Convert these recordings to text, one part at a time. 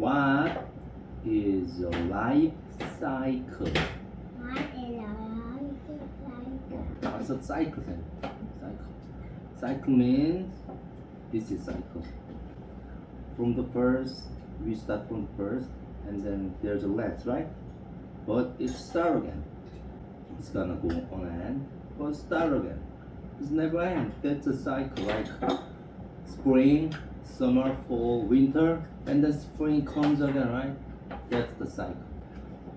What is a life cycle? What's a cycle then? Cycle means this is cycle. From the first, we start from the first, and then there's a last, right? But it start again. It's gonna go on and but start again. It's never end. That's a cycle, like spring, summer, fall, winter, and then spring comes again, right? That's the cycle.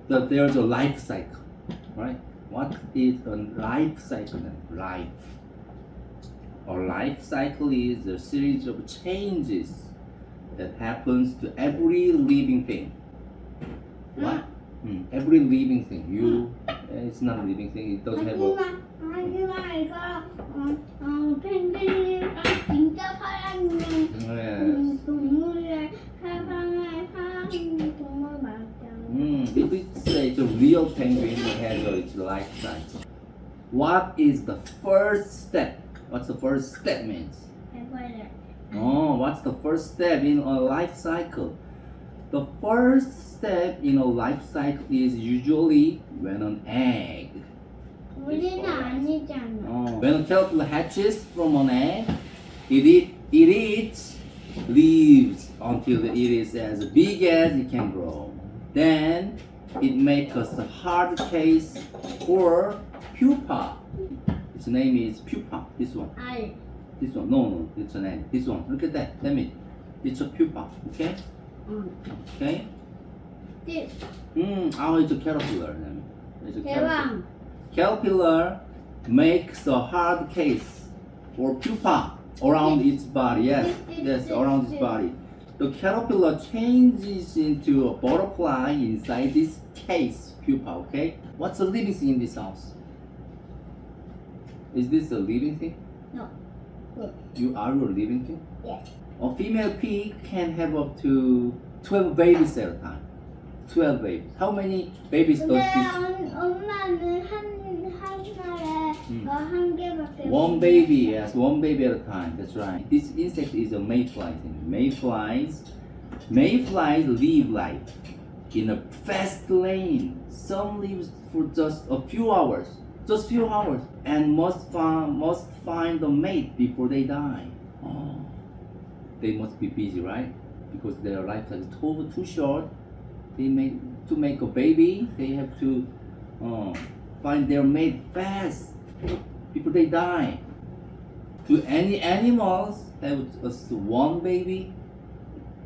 There's a life cycle, right? What is a life cycle then? Life. A life cycle is a series of changes that happens to every living thing. What? Every living thing. You, it's not a living thing. It doesn't have a. 하지만 이거 펭귄이가 진짜 살아있는 동물의 세상에 살아있는 동물 맞잖아. If we say the real penguin has its life cycle, what is the first step? What's the first step means? 해봐야. Oh, what's the first step in a life cycle? The first step in a life cycle is usually when an egg. 우리는 아니잖아. When a caterpillar hatches from an egg, it eats leaves until it is as big as it can grow. Then it makes a hard case or pupa. Its name is pupa. This one. 알. This one. No, it's an egg. This one. Look at that. That means it's a pupa. Okay? Okay? This. It's a caterpillar. It's a caterpillar. 대왕. Caterpillar makes a hard case or pupa around its body. Yes, around its body. The caterpillar changes into a butterfly inside this case, pupa. Okay? What's a living thing in this house? Is this a living thing? No. Yes. You are a living thing? Yes. A female pig can have up to 12 babies at a time. 12 babies. How many babies does 근데 this? 엄마는 한 날에 한 개밖에. One baby, yes, one baby at a time. That's right. This insect is a mayfly thing. Mayflies live life in a fast lane. Some live for just a few hours, and must find a mate before they die. Oh, they must be busy, right? Because their lifetime is too short. To make a baby, they have to find their mate fast before they die. Do any animals have just one baby?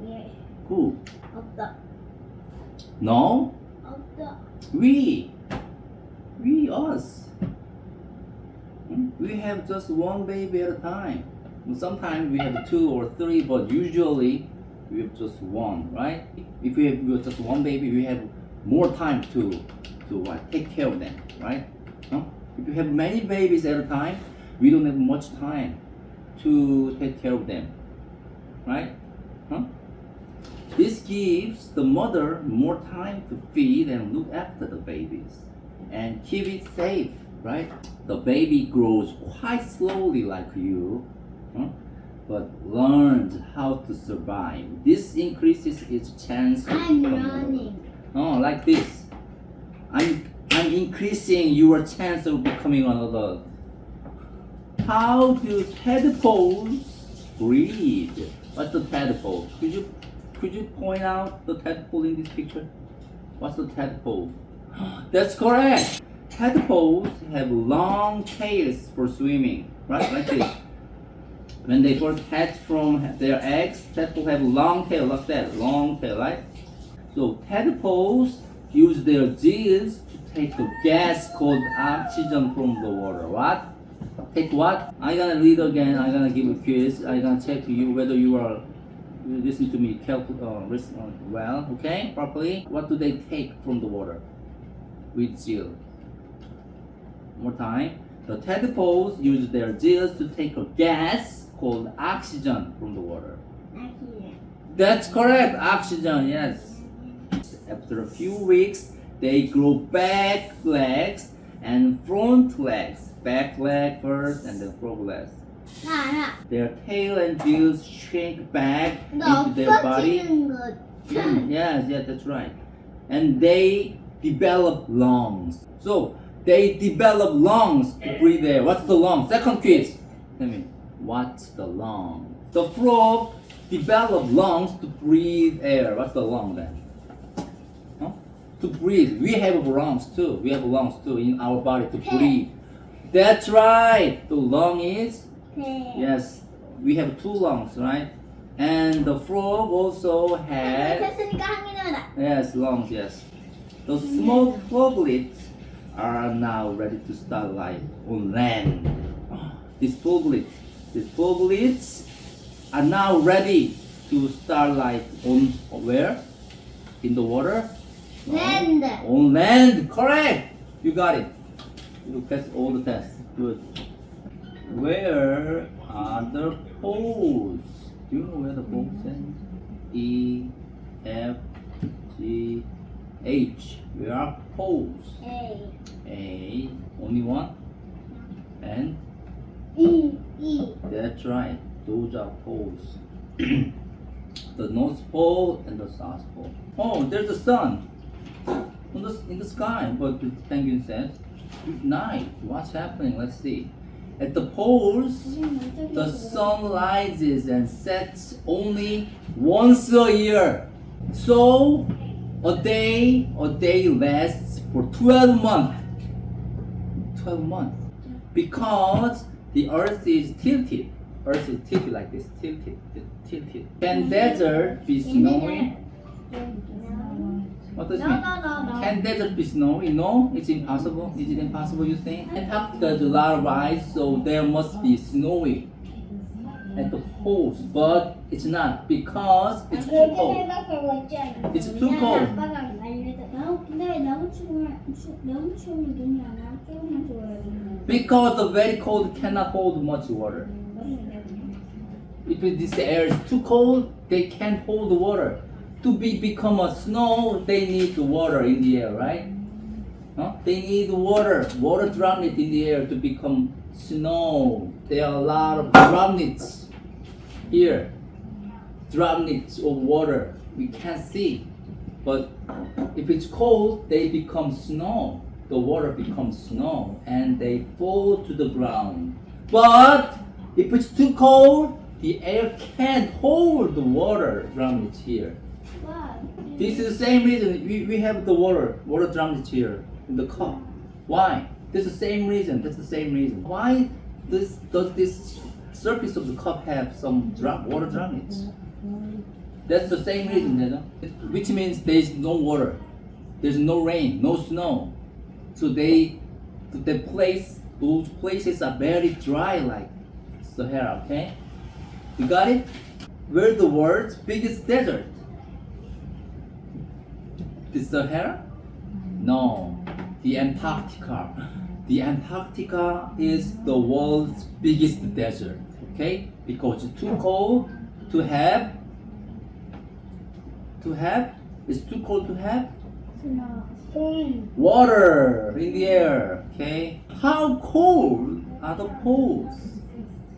예. Who? 없다. No? 없다. We, us. We have just one baby at a time. Sometimes we have 2 or 3, but usually we have just one, right? If we have just one baby, we have more time to take care of them, right? If you have many babies at a time, we don't have much time to take care of them, right? This gives the mother more time to feed and look after the babies and keep it safe, right? The baby grows quite slowly like you, but learns how to survive. This increases its chance of I'm running. like this. I'm increasing your chance of becoming an adult. How do tadpoles breed? What's the tadpole? Could you point out the tadpole in this picture? What's the tadpole? That's correct. Tadpoles have long tails for swimming, right? Like this. When they first hatch from their eggs, tadpoles have long tail like that, long tail, right? So tadpoles use their gills to take a gas called oxygen from the water. What? Take what? I'm gonna read again. I'm gonna give a quiz. I'm gonna check you whether you are listening to me well, okay, properly. What do they take from the water with gill? More time. The tadpoles use their gills to take a gas called oxygen from the water. Oxygen. That's correct, oxygen, yes. After a few weeks, they grow back legs and front legs. Back leg first and then front legs. 나. Their tail and gills shrink back 너 into their body. 없어지는 것. Yes, that's right. And they develop lungs. So they develop lungs to breathe air. What's the lung? Second quiz. Tell me, what's the lung? The frog develop lungs to breathe air. What's the lung then? Huh? To breathe. We have lungs too. We have lungs too in our body to breathe. That's right. The lung is, yes, we have two lungs, right? And the frog also has, 됐으니까 항해는 yes, lungs, yes. The small froglets are now ready to start life on land. These froglets are now ready to start life on where? In the water? land. On land, correct. You got it. You passed all the tests. Good. Where are the poles? Do you know where the poles stand? E, F, G, H. Where are poles? A. Only one? And? E. That's right. Those are poles. The North Pole and the South Pole. Oh, there's the sun in the sky. But the penguin says, good night. What's happening? Let's see. At the poles, the sun rises and sets only once a year. So a day lasts for 12 months. 12 months. Because the earth is tilted. Earth is tilted like this. Tilted. Can desert be snowy? What does it mean? No. Can desert be snowy? No, it's impossible. Is it impossible, you think? Antarctica is a lot of ice, so there must be snowy at the poles, but it's not because it's too cold. It's too cold. 아빠가 말려서 근데 왜 너무 추우면 눈이 안 와? 조금만 좋아요. Because the very cold cannot hold much water. If this air is too cold, they can't hold the water. To become a snow, they need the water in the air, right? Huh? They need water droplet in the air to become snow. There are a lot of droplets here. Droplets of water. We can't see. But if it's cold, they become snow. The water becomes snow and they fall to the ground. But if it's too cold, the air can't hold the water droplets here. This is the same reason we have the water droplets here in the cup. Why? That's the same reason. Why does this surface of the cup have some water droplets? That's the same reason, which means there is no water, there's no rain, no snow. So those places are very dry like Sahara. Okay, you got it? Where's the world's biggest desert? The Sahara? No, the Antarctica. The Antarctica is the world's biggest desert, okay? Because it's too cold to have. It's too cold to have water in the air, okay? How cold are the poles?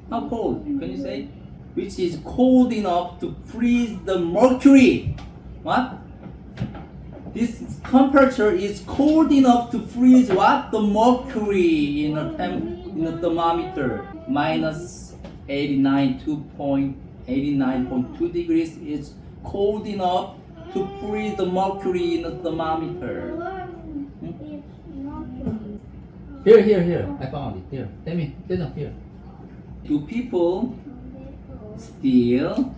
How cold? Can you say? Which is cold enough to freeze the mercury. What? This temperature is cold enough to freeze what? The mercury in a thermometer. Minus 89.2 degrees is cold enough to freeze the mercury in a thermometer. Here. I found it. Here. Tell me. Here. Do people still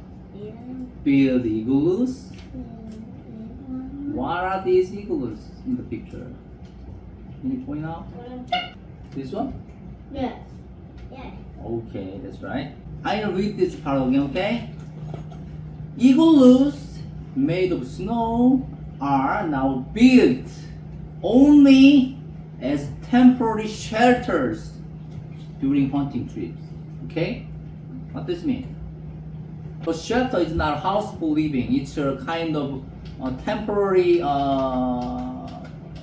build igloos? What are these igloos in the picture? Can you point out? This one? Yes. Okay, that's right. I'll read this part again, okay? Igloos made of snow are now built only as temporary shelters during hunting trips. Okay? What does this mean? A shelter is not a house for living. It's a kind of temporary.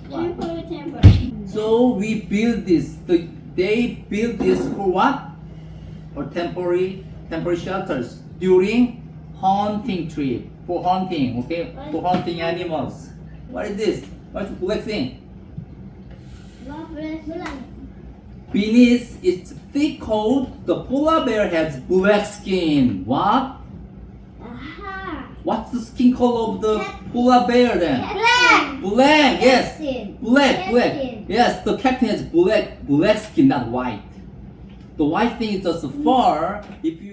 Temporary. So we build this. They build this for what? For temporary shelters during hunting trip. For hunting, okay? For hunting animals. What is this? What's the black thing? Beneath its thick coat, the polar bear has black skin. What? Aha. What's the skin color of the polar bear then? Black. Black, yes. Captain. Black. Captain. Yes, the captain has black skin, not white. The white thing is just fur. If you